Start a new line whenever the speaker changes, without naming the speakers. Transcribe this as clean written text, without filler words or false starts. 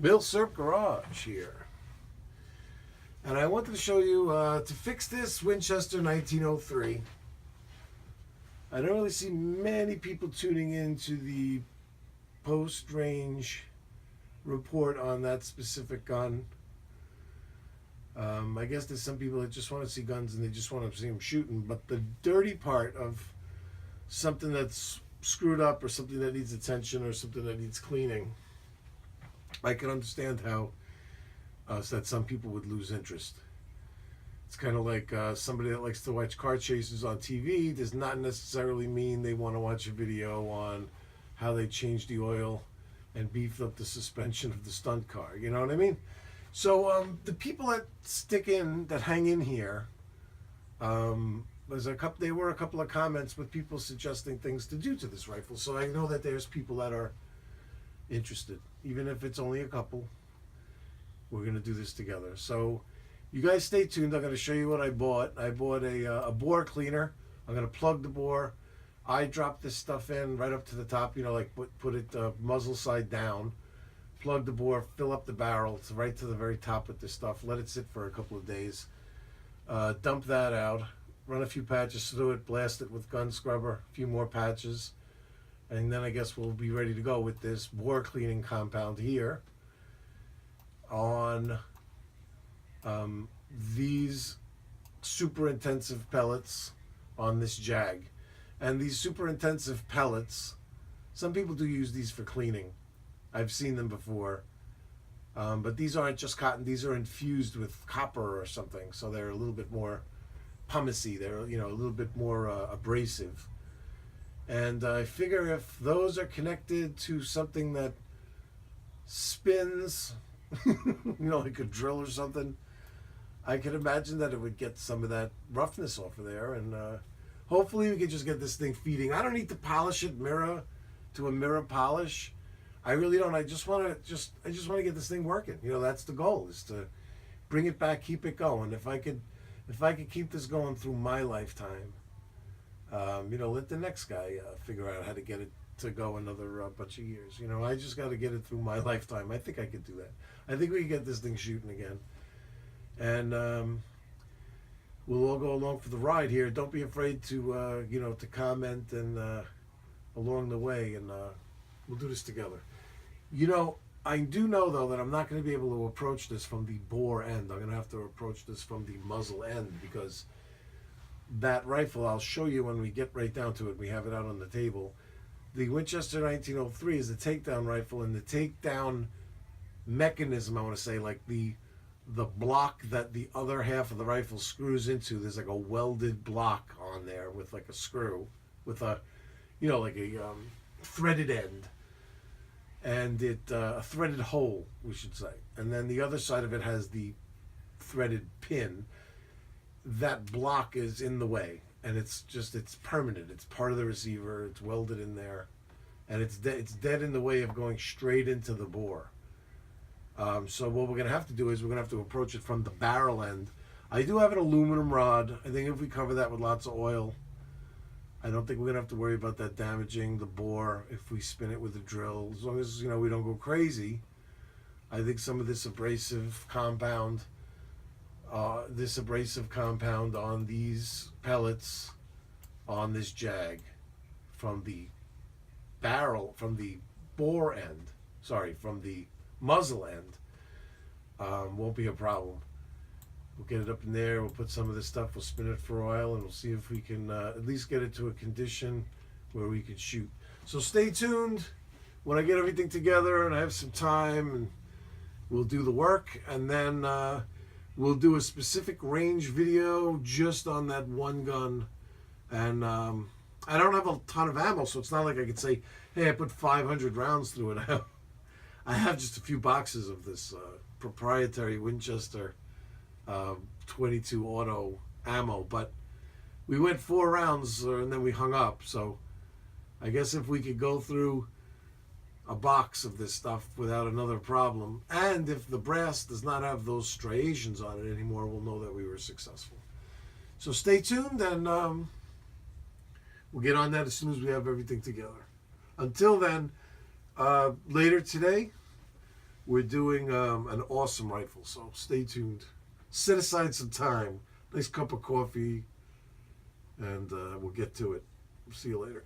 Bill Serp Garage here. And I wanted to show you, to fix this Winchester 1903. I don't really see many people tuning into the post-range report on that specific gun. I guess there's some people that just want to see guns and they just want to see them shooting. But the dirty part of something that's screwed up or something that needs attention or something that needs cleaning, I can understand how that some people would lose interest. It's kind of like somebody that likes to watch car chases on TV does not necessarily mean they want to watch a video on how they changed the oil and beefed up the suspension of the stunt car. You know what I mean? So the people that stick in, that hang in here, there were a couple of comments with people suggesting things to do to this rifle. So I know that there's people that are interested, even if it's only a couple. We're going to do this together. So you guys stay tuned. I'm going to show you what I bought. I bought a bore cleaner. I'm going to plug the bore. I drop this stuff in right up to the top, like put it muzzle side down. Plug the bore, fill up the barrel. It's right to the very top with this stuff. Let it sit for a couple of days. Dump that out. Run a few patches through it. Blast it with gun scrubber. A few more patches. And then I guess we'll be ready to go with this bore cleaning compound here on these super intensive pellets on this Jag. And these super intensive pellets, some people do use these for cleaning. I've seen them before. But these aren't just cotton. These are infused with copper or something. So they're a little bit more pumicey. They're, a little bit more abrasive. And I figure if those are connected to something that spins, like a drill or something, I could imagine that it would get some of that roughness off of there. And hopefully we could just get this thing feeding. I don't need to polish it to a mirror polish. I really don't. I just want to get this thing working. That's the goal, is to bring it back, keep it going. If I could keep this going through my lifetime, let the next guy figure out how to get it to go another bunch of years. I just got to get it through my lifetime. I think I could do that. I think we can get this thing shooting again. And we'll all go along for the ride here. Don't be afraid to, to comment and along the way, and we'll do this together. I do know, though, that I'm not going to be able to approach this from the bore end. I'm going to have to approach this from the muzzle end, because that rifle, I'll show you when we get right down to it. We have it out on the table. The Winchester 1903 is the takedown rifle, and the takedown mechanism, I want to say, like the block that the other half of the rifle screws into, there's like a welded block on there with like a screw with a, like a threaded end, and a threaded hole, we should say. And then the other side of it has the threaded pin. That block is in the way, and it's permanent. It's part of the receiver. It's welded in there, and it's dead in the way of going straight into the bore. So what we're going to have to do is we're going to have to approach it from the barrel end. I do have an aluminum rod. I think if we cover that with lots of oil, I don't think we're going to have to worry about that damaging the bore if we spin it with a drill. As long as, we don't go crazy. I think some of this abrasive compound on these pellets on this Jag from the muzzle end, won't be a problem. We'll get it up in there, we'll put some of this stuff, we'll spin it for oil, and we'll see if we can at least get it to a condition where we can shoot. So stay tuned. When I get everything together and I have some time, and we'll do the work, and then we'll do a specific range video just on that one gun. And I don't have a ton of ammo, so it's not like I could say, hey, I put 500 rounds through it. I have just a few boxes of this proprietary Winchester 22 auto ammo, but we went 4 rounds and then we hung up. So I guess if we could go through a box of this stuff without another problem, and if the brass does not have those striations on it anymore, we'll know that we were successful. So stay tuned, and we'll get on that as soon as we have everything together. Until then, later today, we're doing an awesome rifle, so stay tuned. Set aside some time, nice cup of coffee, and we'll get to it. See you later.